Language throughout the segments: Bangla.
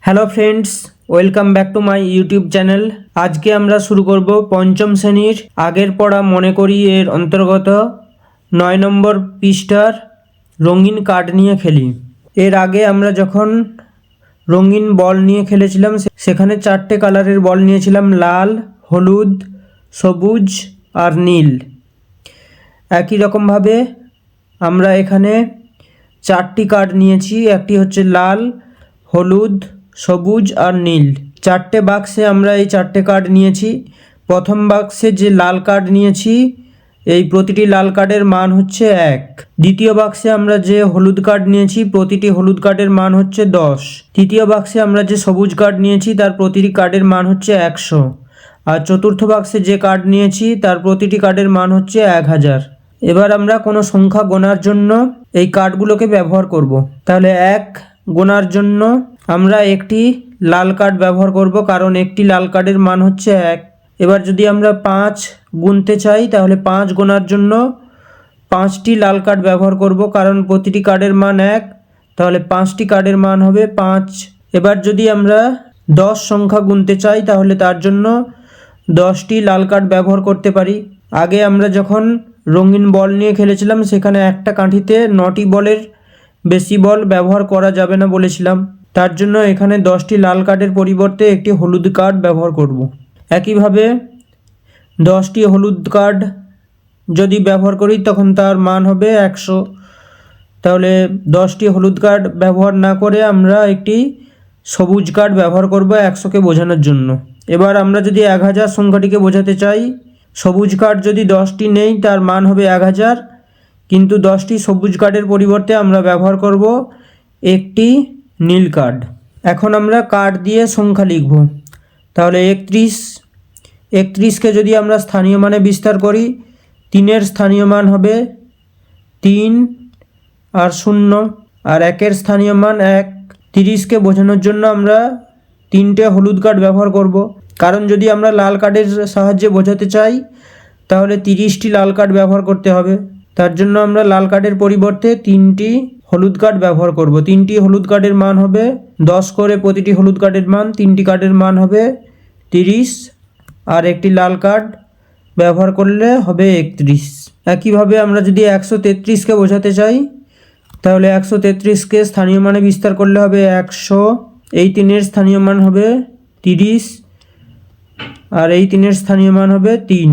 Hello friends, welcome back to my YouTube channel. আজকে আমরা শুরু করব পঞ্চম শ্রেণীর আগের পড়া মনে করি এর অন্তর্গত 9 নম্বর পৃষ্ঠার রঙিন কার্ড নিয়ে খেলি। এর আগে আমরা যখন রঙিন বল নিয়ে খেলেছিলাম সেখানে 4টে কালারের বল নিয়েছিলাম, লাল, হলুদ, সবুজ আর নীল। একই রকমভাবে আমরা এখানে 4টি কার্ড নিয়েছি। একটি হচ্ছে লাল, হলুদ, সবুজ আর নীল। 4টে বাক্সে আমরা এই 4টে কার্ড নিয়েছি। প্রথম বাক্সে যে লাল কার্ড নিয়েছি, এই প্রতিটি লাল কার্ডের মান হচ্ছে 1। দ্বিতীয় বাক্সে আমরা যে হলুদ কার্ড নিয়েছি, প্রতিটি হলুদ কার্ডের মান হচ্ছে 10। তৃতীয় বাক্সে আমরা যে সবুজ কার্ড নিয়েছি তার প্রতিটি কার্ডের মান হচ্ছে 100। আর চতুর্থ বাক্সে যে কার্ড নিয়েছি তার প্রতিটি কার্ডের মান হচ্ছে 1000। এবার আমরা কোনো সংখ্যা গোনার জন্য এই কার্ডগুলোকে ব্যবহার করব। তাহলে 1 গোনার জন্য আমরা একটি লাল কার্ড ব্যবহার করব, কারণ একটি লাল কার্ডের মান হচ্ছে 1। এবার যদি আমরা 5 গুনতে চাই তাহলে 5 গোনার জন্য 5টি লাল কার্ড ব্যবহার করব, কারণ প্রতিটি কার্ডের মান 1, তাহলে 5টি কার্ডের মান হবে 5। এবার যদি আমরা 10 সংখ্যা গুনতে চাই তাহলে তার জন্য 10টি লাল কার্ড ব্যবহার করতে পারি। আগে আমরা যখন রঙিন বল নিয়ে খেলেছিলাম সেখানে একটা কাঠিতে 9টি বলের বেশি বল ব্যবহার করা যাবে না বলেছিলাম। তার জন্য এখানে 10টি লাল কার্ডের পরিবর্তে একটি হলুদ কার্ড ব্যবহার করব। একইভাবে 10টি হলুদ কার্ড যদি ব্যবহার করি তখন তার মান হবে 100। তাহলে 10টি হলুদ কার্ড ব্যবহার না করে আমরা একটি সবুজ কার্ড ব্যবহার করব 100কে বোঝানোর জন্য। এবার আমরা যদি 1000 সংখ্যাটিকে বোঝাতে চাই, সবুজ কার্ড যদি 10টি নেই তার মান হবে 1000, কিন্তু 10টি সবুজ কার্ডের পরিবর্তে আমরা ব্যবহার করব একটি নীল কার্ড। এখন আমরা কার্ড দিয়ে সংখ্যা লিখব। তাহলে 31কে যদি আমরা স্থানীয় মানে বিস্তার করি, 3-এর স্থানীয় মান হবে 3 আর 0, আর 1-এর স্থানীয় মান 1। 30কে বোঝানোর জন্য আমরা 3টে হলুদ কার্ড ব্যবহার করব, কারণ যদি আমরা লাল কার্ডের সাহায্যে বোঝাতে চাই তাহলে 30টি লাল কার্ড ব্যবহার করতে হবে। তার জন্য আমরা লাল কার্ডের পরিবর্তে 3টি হলুদ কার্ড ব্যবহার করব। 3টি হলুদ কার্ডের মান হবে 10 করে, প্রতিটি হলুদ কার্ডের মান, 3টি কার্ডের মান হবে 30, আর একটি লাল কার্ড ব্যবহার করলে হবে 31। একইভাবে আমরা যদি 133কে বোঝাতে চাই তাহলে 133কে স্থানীয় মানে বিস্তার করলে হবে 100। এই 3-এর স্থানীয় মান হবে 30, আর এই 3-এর স্থানীয় মান হবে 3।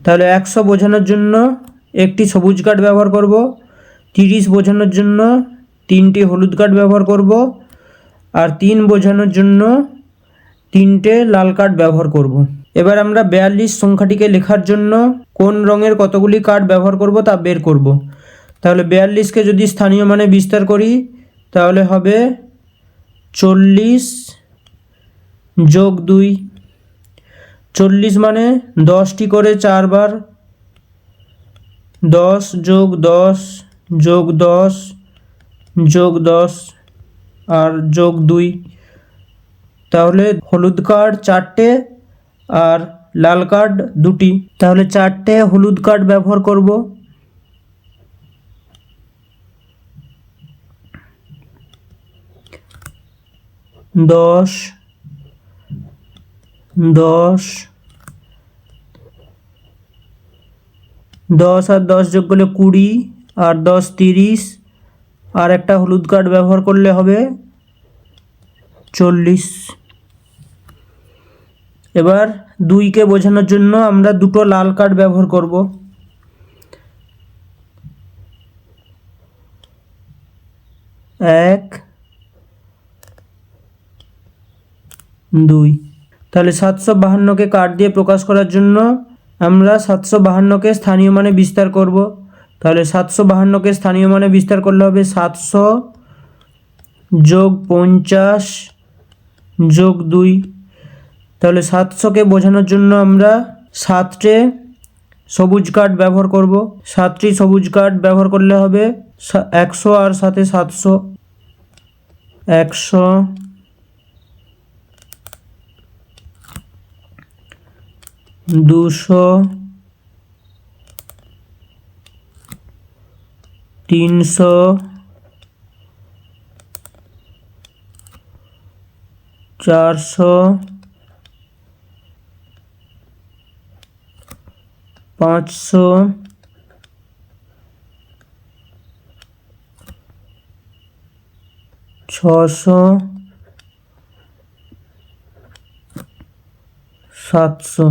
তাহলে 100 বোঝানোর জন্য একটি সবুজ কার্ড ব্যবহার করব, 30 বোঝানোর জন্য 3টি হলুদ কার্ড ব্যবহার করব, আর 3 বোঝানোর জন্য 3টে লাল কার্ড ব্যবহার করব। এবার আমরা 42 সংখ্যাটিকে লেখার জন্য কোন রঙের কতগুলি কার্ড ব্যবহার করব তা বের করব। তাহলে 42কে যদি স্থানীয় মানে বিস্তার করি তাহলে হবে 40 যোগ 2। 40 মানে 10টি করে 4 বার, 10 যোগ 10 যোগ 10 যোগ 10 আর যোগ 2। তাহলে হলুদ কার্ড 4টে আর লাল কার্ড 2টি। তাহলে 4টে হলুদ কার্ড ব্যবহার করব। দশ 10 আর 10 যোগ করলে 20, আর 10 30, আর একটা হলুদ কার্ড ব্যবহার করলে হবে 40। এবার 2কে বোঝানোর জন্য আমরা 2টো লাল কার্ড ব্যবহার করব। 1 2। তাহলে 752কে কার্ড দিয়ে প্রকাশ করার জন্য আমরা 752কে স্থানীয় মানে বিস্তার করব। তাহলে 752কে স্থানীয় মানে বিস্তার করলে হবে 700 যোগ 50 যোগ 2। তাহলে 700কে বোঝানোর জন্য আমরা 7টে সবুজ কার্ড ব্যবহার করব। 7টি সবুজ কার্ড ব্যবহার করলে হবে 100, আর সাথে 700, 100 200 300 400, 500, 600, 700।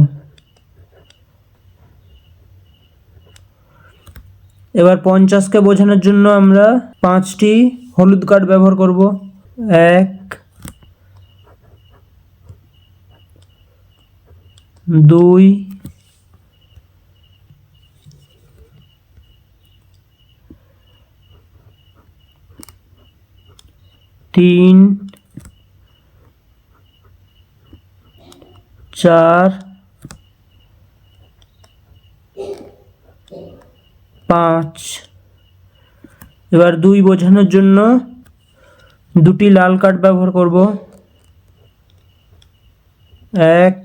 এবার 50কে বোঝানোর জন্য আমরা 5টি হলুদ কার্ড ব্যবহার করব। 1, 2, 3, 4, 5। এবার 2 বোঝানোর জন্য 2টি লাল কার্ড ব্যবহার করব। 1,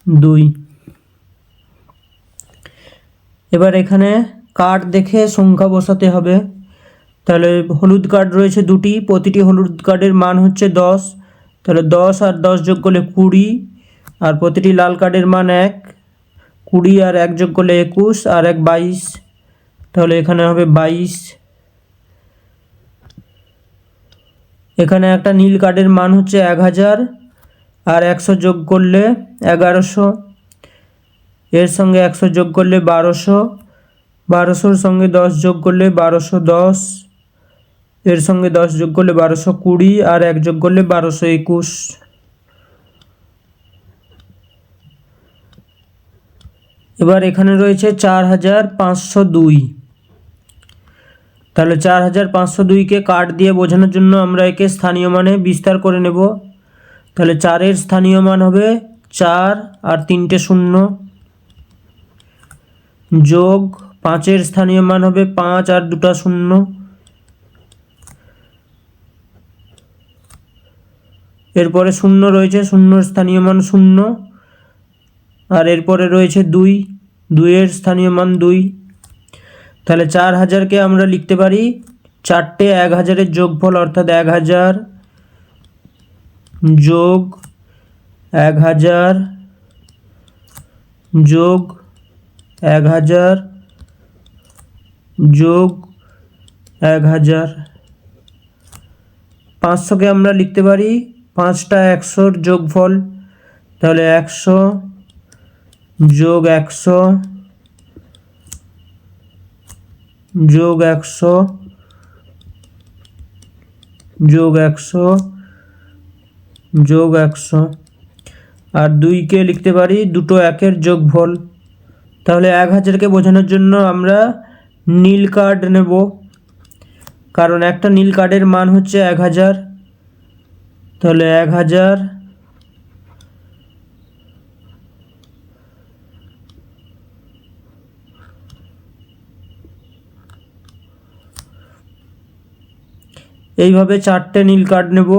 2। এবার এখানে কার্ড দেখে সংখ্যা বসাতে হবে। তাহলে হলুদ কার্ড রয়েছে 2টি, প্রতিটি হলুদ কার্ডের মান হচ্ছে 10। তাহলে 10 আর 10 যোগ করলে 20, আর প্রতিটি লাল কার্ডের মান 1। 20 আর 1 যোগ করলে 21, আর 1 22। তাহলে এখানে হবে 22। এখানে একটা নীল কার্ডের মান হচ্ছে 1000, আর 100 যোগ করলে 1100। এর সঙ্গে 100 যোগ করলে 1200, 1200-র সঙ্গে 10 যোগ করলে 1210, এর সঙ্গে 10 যোগ করলে 1220, আর 1 যোগ করলে 1221। এবার এখানে রয়েছে 4502। তাহলে 4502কে কার্ড দিয়ে বোঝানোর জন্য আমরা একে স্থানীয় মানে বিস্তার করে নেব। তাহলে 4-এর স্থানীয় মান হবে 4 আর 3টে শূন্য, যোগ 5-এর স্থানীয় মান হবে 5 আর 2টা শূন্য, এরপরে শূন্য রয়েছে, শূন্যর স্থানীয় মান 0, আর এরপরে রয়েছে 2, 2-এর স্থানীয় মান 2। তাহলে 4000কে আমরা লিখতে পারি 4টে 1000-এর যোগফল, অর্থাৎ 1000 যোগ 1000 যোগ 1000 যোগ 1000। 500কে আমরা লিখতে পারি 5টা 100-র যোগফল। তাহলে 100 যোগ 100 যোগ 100 যোগ 100 যোগ 100। আর 2কে লিখতে পারি 2টো 1-এর যোগফল। তাহলে 1000কে বোঝানোর জন্য আমরা নীল কার্ড নেব, কারণ একটা নীল কার্ডের মান হচ্ছে 1000। তাহলে 1000 এইভাবে 4টে নীল কার্ড নেব।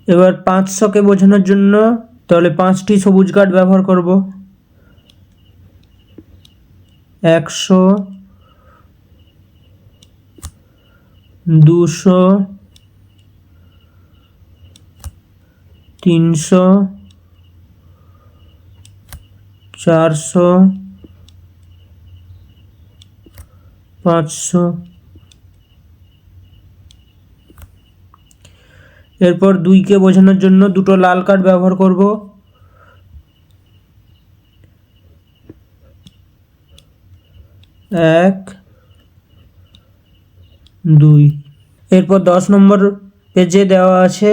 এবার 500কে বোঝানোর জন্য তাহলে 5টি সবুজ কার্ড ব্যবহার করব। 100, 200, 300, 400, 500। এরপর 2কে বোঝানোর জন্য 2টো লাল কার্ড ব্যবহার করব। 1, 2। এরপর 10 নম্বর পেজে দেওয়া আছে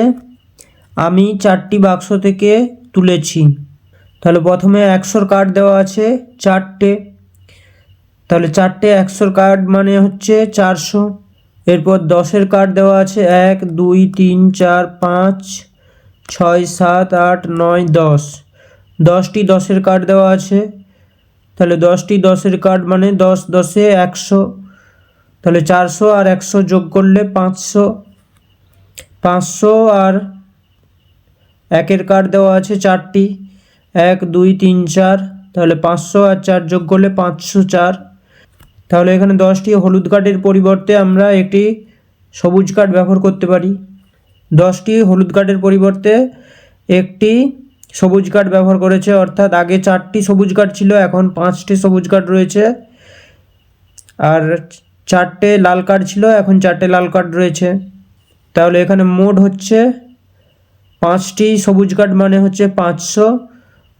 আমি 4টি বাক্স থেকে তুলেছি। তাহলে প্রথমে 100-র কার্ড দেওয়া আছে 4টে। তাহলে 4টে 100-র কার্ড মানে হচ্ছে 400। এরপর 10-এর কার্ড দেওয়া আছে 1, 2, 3, 4, 5। 6, 7, 8, 9, 10, 10টি 10-এর কার্ড দেওয়া আছে। তাহলে 10টি 10-এর কার্ড মানে 10 10-এ 100, তাহলে 400 আর 100 যোগ করলে 500, 500 আর 1-এর কার্ড দেওয়া আছে 4টি, 1 2 3 4, তাহলে 500 আর 4 যোগ করলে 504। তাহলে এখানে 10টি হলুদ কার্ডের পরিবর্তে আমরা একটি সবুজ কার্ড ব্যবহার করতে পারি। 10টি হলুদ কার্ডের পরিবর্তে একটি সবুজ কার্ড ব্যবহার করেছে, অর্থাৎ আগে 4টি সবুজ কার্ড ছিল, এখন 5টি সবুজ কার্ড রয়েছে। আর 4টে লাল কার্ড ছিল, এখন 4টে লাল কার্ড রয়েছে। তাহলে এখানে মোট হচ্ছে 5টি সবুজ কার্ড মানে হচ্ছে 500,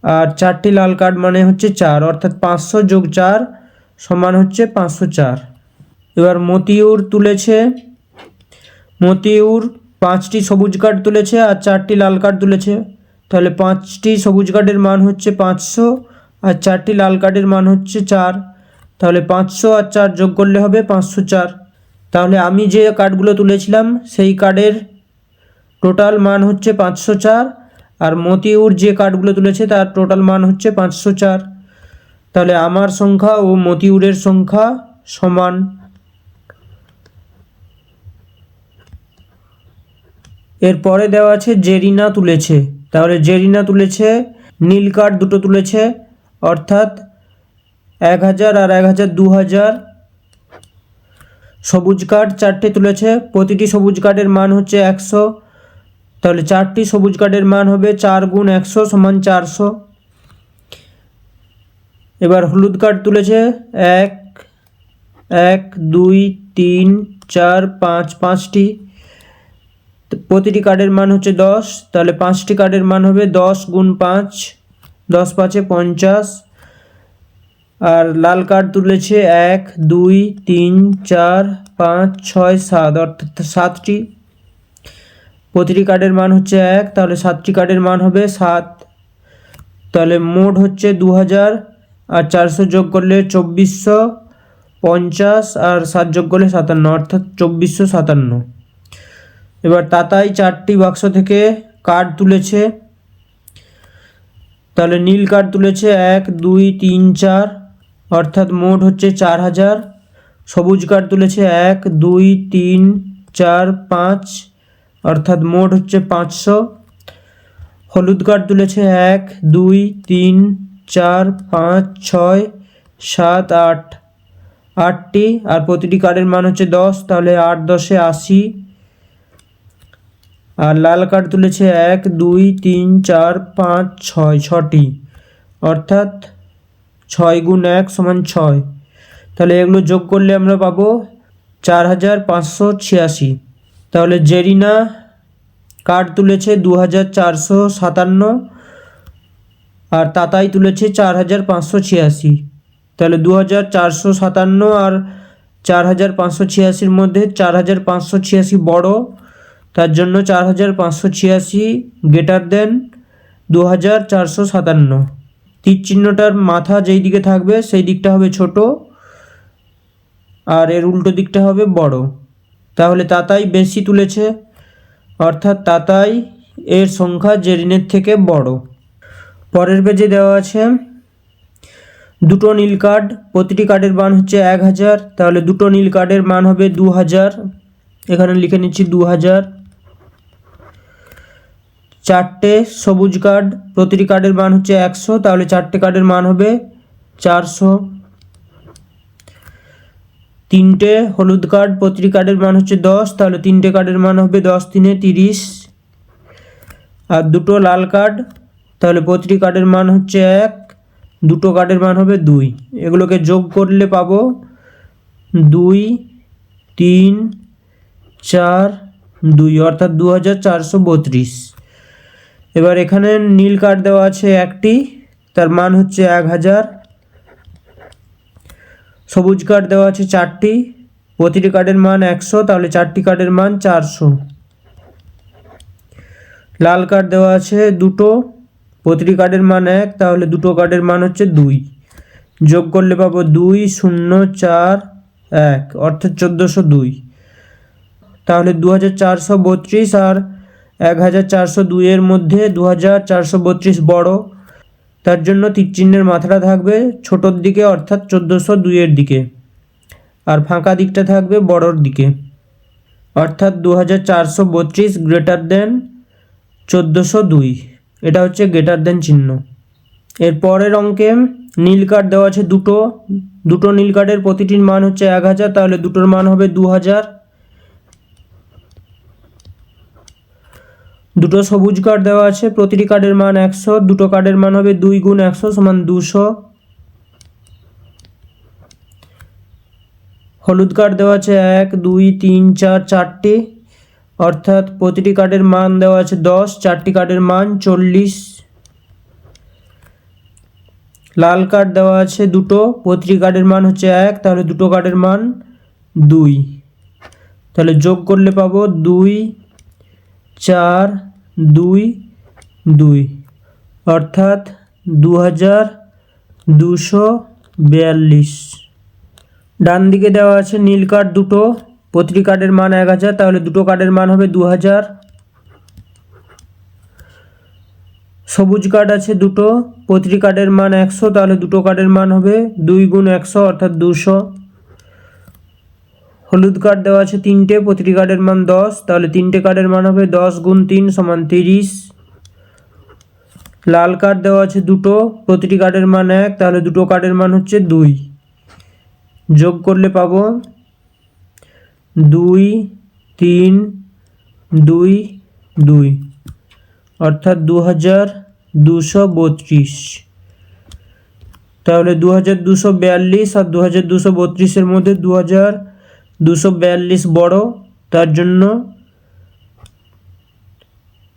আর 4টি লাল কার্ড মানে হচ্ছে 4, অর্থাৎ 500 যোগ 4 সমান হচ্ছে 504। এবার মতিউর তুলেছে, মতিউর 5টি সবুজ কার্ড তুলেছে আর 4টি লাল কার্ড তুলেছে। তাহলে 5টি সবুজ কার্ডের মান হচ্ছে 500 আর 4টি লাল কার্ডের মান হচ্ছে 4, তাহলে 500 আর 4 যোগ করলে হবে 504। তাহলে আমি যে কার্ডগুলো তুলেছিলাম সেই কার্ডের টোটাল মান হচ্ছে 504, আর মতিউর যে কার্ডগুলো তুলেছে তার টোটাল মান হচ্ছে 504। তাহলে আমার সংখ্যা ও মতিউরের সংখ্যা সমান। এরপরে দেওয়া আছে জেরিনা তুলেছে। তাহলে জেরিনা তুলেছে নীল কার্ড দুটো তুলেছে, অর্থাৎ 1000 আর 1000 2000। সবুজ কার্ড 4টে তুলেছে, প্রতিটি সবুজ কার্ডের মান হচ্ছে 100, তাহলে 4টি সবুজ কার্ডের মান হবে 4 × 100 = 400। এবার হলুদ কার্ড তুলেছে 1 1 2 3 4 5, 5টি, প্রতিটি কার্ডের মান হচ্ছে 10, তাহলে 5টি কার্ডের মান হবে 10 × 5, 10 × 5 = 50। আর লাল কার্ড তুলেছে 1 2 3 4 5 6 7, অর্থাৎ 7টি, প্রতিটি কার্ডের মান হচ্ছে 1, তাহলে 7টি কার্ডের মান হবে 7। তাহলে মোট হচ্ছে 2000 আর 400 যোগ করলে 2450, আর 7 যোগ করলে 57, অর্থাৎ 2457। এবার তাতাই 4টি বাক্স থেকে কার্ড তুলেছে। তাহলে নীল কার্ড তুলেছে 1 2 3 4, অর্থাৎ মোট হচ্ছে 4000। সবুজ কার্ড তুলেছে 1 2 3 4 5, অর্থাৎ মোট হচ্ছে 500। হলুদ কার্ড তুলেছে 1 2 3 4 5 6 7 8, 8টি, আর প্রতিটি কার্ডের মান হচ্ছে 10, তাহলে 8 10 এ 80। আর লাল কার্ড তুলেছে 1 2 3 4 5 6, 6টি, অর্থাৎ 6 × 1 = 6। তাহলে এগুলো যোগ করলে আমরা পাবো 4586। তাহলে জেরিনা কার্ড তুলেছে 2457, আর তাতাই তুলেছে 4586। তাহলে 2457 আর 4586-র মধ্যে 4586 বড়, তার জন্য 4586 > 2457। তীর চিহ্নটার মাথা যেই দিকে থাকবে সেই দিকটা হবে ছোট, আর এর উল্টো দিকটা হবে বড়। তাহলে তাতাই বেশি তুলেছে, অর্থাৎ তাতাই এর সংখ্যা জেরিনের থেকে বড়। পরের পেজে দেওয়া আছে দুটো নীল কার্ড, প্রতিটি কার্ডের মান হচ্ছে 1000, তাহলে দুটো নীল কার্ডের মান হবে 2000, এখানে লিখে নিচ্ছি 2000। 4টে সবুজ কার্ড, প্রতিটি কার্ডের মান হচ্ছে 100, তাহলে 4টে কার্ডের মান হবে 400। 3টে হলুদ কার্ড, প্রতিটি কার্ডের মান হচ্ছে 10, তাহলে 3টে কার্ডের মান হবে 10 × 3 = 30। আর দুটো লাল কার্ড, তাহলে প্রতিটি কার্ডের মান হচ্ছে 1, দুটো কার্ডের মান হবে 2, এগুলোকে যোগ করলে পাবো 2 3 4 2, অর্থাৎ 2432। এবার এখানে নীল কার্ড দেওয়া আছে একটি, তার মান হচ্ছে 1000। সবুজ কার্ড দেওয়া আছে 4টি, প্রতিটি কার্ডের মান 100, তাহলে 4টি কার্ডের মান 400। লাল কার্ড দেওয়া আছে দুটো, প্রতিটি কার্ডের মান 1, তাহলে দুটো কার্ডের মান হচ্ছে 2, যোগ করলে পাবো 2 0 4 1, অর্থাৎ 1402। তাহলে 2432 আর 1402 এর মধ্যে 2432 বড়, তার জন্য তীর চিহ্নের মাথাটা থাকবে ছোটোর দিকে অর্থাৎ 1402 এর দিকে, আর ফাঁকা দিকটা থাকবে বড়র দিকে অর্থাৎ 2432 গ্রেটার দেন 1402। এটা হচ্ছে গ্রেটার দেন চিহ্ন। এর পরের অঙ্কে নীল কার্ড দেওয়া আছে দুটো নীল কার্ডের প্রতিটির মান হচ্ছে 1000, তাহলে দুটোর মান হবে 2000। দুটো সবুজ কার্ড দেওয়া আছে, প্রতিটি কার্ডের মান 100, দুটো কার্ডের মান হবে 2 গুণ 100 সমান 200। হলুদ কার্ড দেওয়া আছে 1 2 3 4 চারটি, অর্থাৎ প্রতিটি কার্ডের মান দেওয়া আছে 10, চারটি কার্ডের মান 40। লাল কার্ড দেওয়া আছে দুটো, প্রতিটি কার্ডের মান হচ্ছে 1, তাহলে দুটো কার্ডের মান 2, তাহলে যোগ করলে পাবো 2 4 2 2, অর্থাৎ 2242। ডান দিকে দেওয়া আছে নীল কার্ড দুটো, প্রতিটি কার্ডের মান 1000, তাহলে দুটো কার্ডের মান হবে 2000। সবুজ কার্ড আছে দুটো, প্রতিটি কার্ডের মান 100, তাহলে দুটো কার্ডের মান হবে 2 গুণ 100 অর্থাৎ 200। হলুদ কার্ড দেওয়া আছে তিনটে, প্রতিটি কার্ডের মান 10, তাহলে তিনটে কার্ডের মান হবে 10 গুণ 3 সমান 30। লাল কার্ড দেওয়া আছে দুটো, প্রতিটি কার্ডের মান 1, তাহলে দুটো কার্ডের মান হচ্ছে 2, যোগ করলে পাবো 2 3 2 2, অর্থাৎ 2232। তাহলে 2242 আর 2232 এর মধ্যে 2242 বড়, তার জন্য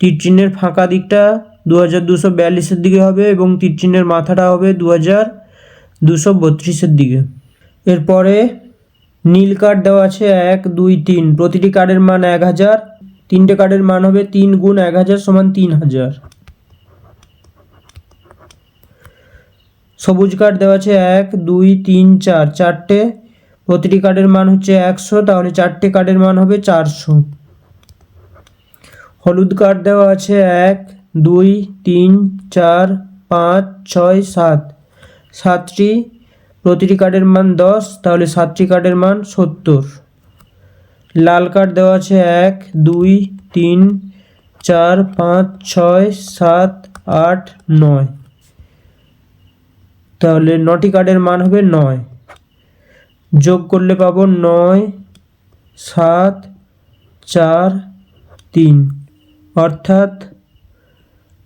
তীর চিহ্নের ফাঁকা দিকটা 2242 এর দিকে হবে এবং তীর চিহ্নের মাথাটা হবে 2232 এর দিকে। এরপরে নীল কার্ড দেওয়া আছে 1 2 3, প্রতিটি কার্ডের মান 1000, তিনটে কার্ডের মান হবে 3 গুণ 1000 সমান 3000। সবুজ কার্ড দেওয়া আছে 1 2 3 4, চারটে, প্রতিটি কার্ডের মান হচ্ছে 100, তাহলে চারটে কার্ডের মান হবে 400। হলুদ কার্ড দেওয়া আছে 1 2 3 4 5 6 7, সাতটি, প্রতিটি কার্ডের মান 10, তাহলে সাতটি কার্ডের মান 70। লাল কার্ড দেওয়া আছে 1 2 3 4 5 6 7 8 9, তাহলে 9টি কার্ডের মান হবে 9, যোগ করলে পাবো 9 7 4 3, অর্থাৎ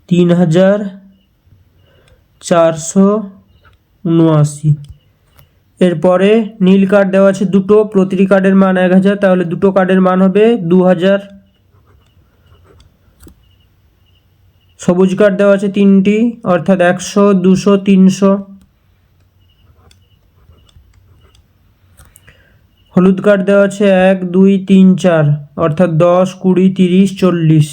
3479। এরপরে নীল কার্ড দেওয়া আছে দুটো, প্রতিটি কার্ডের মান 1000, তাহলে দুটো কার্ডের মান হবে 2000। সবুজ কার্ড দেওয়া আছে তিনটি, অর্থাৎ 100 200 300। হলুদ কার্ড দেওয়া আছে 1 2 3 4, অর্থাৎ 10 20 30 40।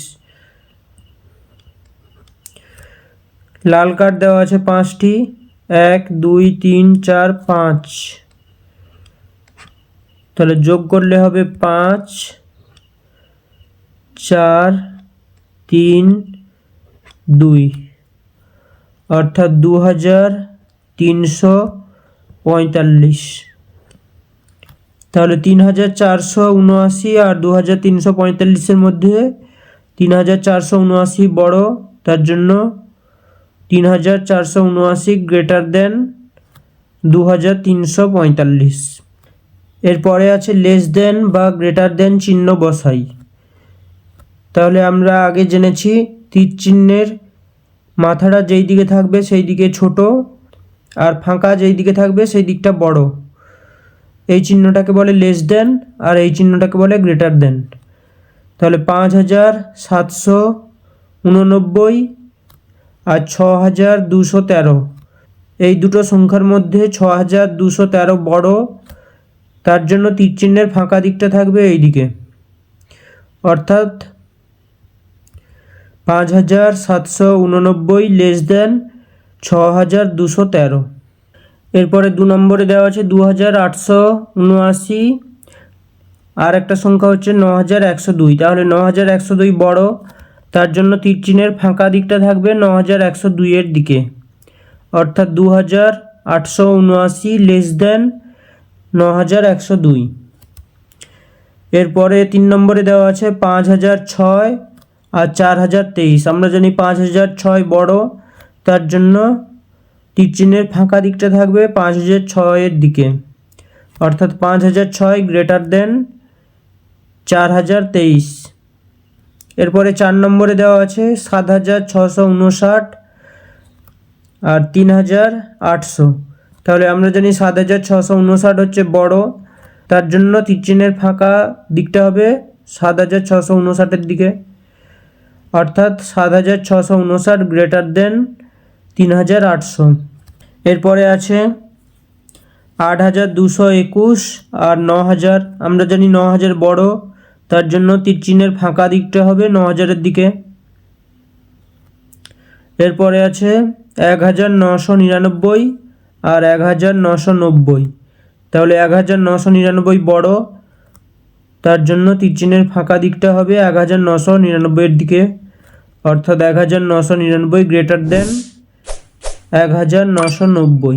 লাল কার্ড দেওয়া আছে পাঁচটি, 1 2 3 4 5, তাহলে যোগ করলে হবে 5 4 3 2, অর্থাৎ 2345। তাহলে 3479 আর 2345-এর মধ্যে 3479 বড়, তার জন্য 3479 গ্রেটার দেন 2345। এরপরে আছে লেস দেন বা গ্রেটার দেন চিহ্ন বসাই। তাহলে আমরা আগে জেনেছি তীর চিহ্নের মাথাটা যেই দিকে থাকবে সেই দিকে ছোট, আর ফাঁকা যেই দিকে থাকবে সেই দিকটা বড়। এই চিহ্নটাকে বলে লেস দেন আর এই চিহ্নটাকে বলে গ্রেটার দেন। তাহলে 5789 আর 6213, এই দুটো সংখ্যার মধ্যে 6213 বড়, তার জন্য তীর চিহ্নের ফাঁকা দিকটা থাকবে এই দিকে, অর্থাৎ 5789 লেস দেন 6213। এরপরে 2 নম্বরে দেওয়া আছে 2879, আর একটা সংখ্যা হচ্ছে 9102, তাহলে 9102 বড় তার জন্য তীর চিহ্নের ফাঁকা দিকটা থাকবে 9102 এর দিকে, অর্থাৎ 2879 লেস দেন 9102। এরপরে 3 নম্বরে দেওয়া আছে 5006 আর 4023। আমরা জানি 5006 বড়, তার জন্য তীর চিহ্নের ফাঁকা দিকটা থাকবে 5006 এর দিকে, অর্থাৎ 5006 গ্রেটার দেন 4023। এরপরে 4 নম্বরে দেওয়া আছে 7659 আর 3800। তাহলে আমরা জানি 7659 হচ্ছে বড়, তার জন্য তীর চিহ্নের ফাঁকা দিকটা হবে 7659 এর দিকে, অর্থাৎ 7659 গ্রেটার দেন 3800। এরপরে আছে 8221 আর 9000। আমরা জানি 9000 বড়, তার জন্য তীর চিহ্নের ফাঁকা দিকটা হবে 9000 এর দিকে। এরপরে আছে 1999 আর 1990। তাহলে 1999 বড়, তার জন্য তীর চিহ্নের ফাঁকা দিকটা হবে 1999 এর দিকে, অর্থাৎ 1999 গ্রেটার দেন 1990।